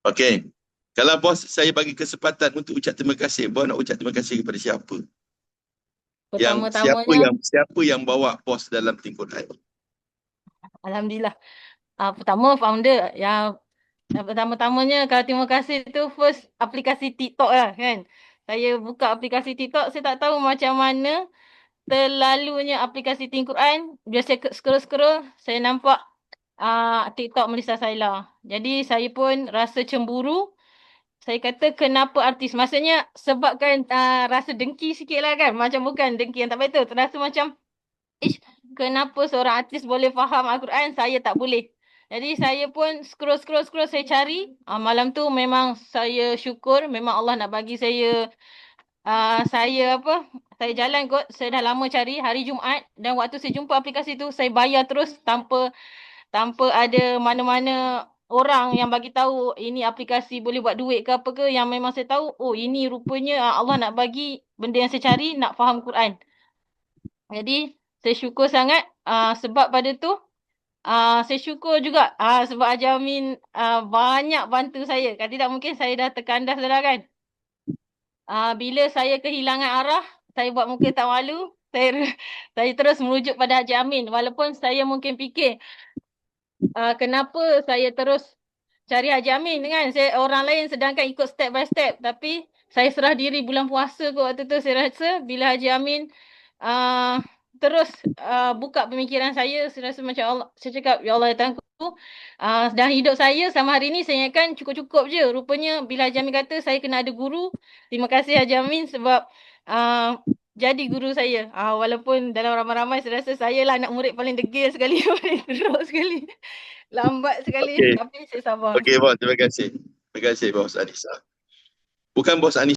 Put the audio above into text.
Okey. Kalau bos saya bagi kesempatan untuk ucap terima kasih, bos nak ucap terima kasih kepada siapa? Pertama-tamanya, Siapa yang bawa bos dalam tim Quran? Alhamdulillah. Pertama founder yang pertama-tamanya kalau terima kasih tu first aplikasi TikTok lah kan. Saya buka aplikasi TikTok, saya tak tahu macam mana terlalunya aplikasi Tin Quran. Bila saya scroll-scroll, saya nampak TikTok Melissa Saila. Jadi saya pun rasa cemburu. Saya kata kenapa artis? Maksudnya sebabkan rasa dengki sikit lah kan. Macam bukan dengki yang tak betul. Terasa macam ish, kenapa seorang artis boleh faham Al-Quran, saya tak boleh. Jadi saya pun scroll, saya cari. Malam tu memang saya syukur, memang Allah nak bagi saya, saya jalan kot. Saya dah lama cari hari Jumaat dan waktu saya jumpa aplikasi tu, saya bayar terus tanpa tanpa ada mana-mana orang yang bagi tahu ini aplikasi boleh buat duit ke apa ke. Yang memang saya tahu, oh ini rupanya Allah nak bagi benda yang saya cari, nak faham Quran. Jadi saya syukur sangat sebab pada tu saya syukur juga sebab Haji Amin banyak bantu saya. Kalau tidak mungkin saya dah terkandas dah kan. Bila saya kehilangan arah, saya buat muka tak malu. Saya terus merujuk pada Haji Amin. Walaupun saya mungkin fikir kenapa saya terus cari Haji Amin kan. Orang lain sedangkan ikut step by step. Tapi saya serah diri bulan puasa kot waktu tu. Saya rasa bila Haji Amin uh, terus buka pemikiran saya rasa macam Allah. Saya cakap, ya Allah ya Tuhanku. Dan hidup saya sama hari ni saya ingatkan cukup-cukup je. Rupanya bila Haji Amin kata saya kena ada guru. Terima kasih Haji Amin sebab uh, jadi guru saya. Walaupun dalam ramai-ramai saya rasa saya lah anak murid paling degil sekali. Paling teruk sekali. Lambat sekali Okey. tapi saya sabar. Okey bos, terima kasih. Terima kasih bos Anissa. Bukan bos Anissa.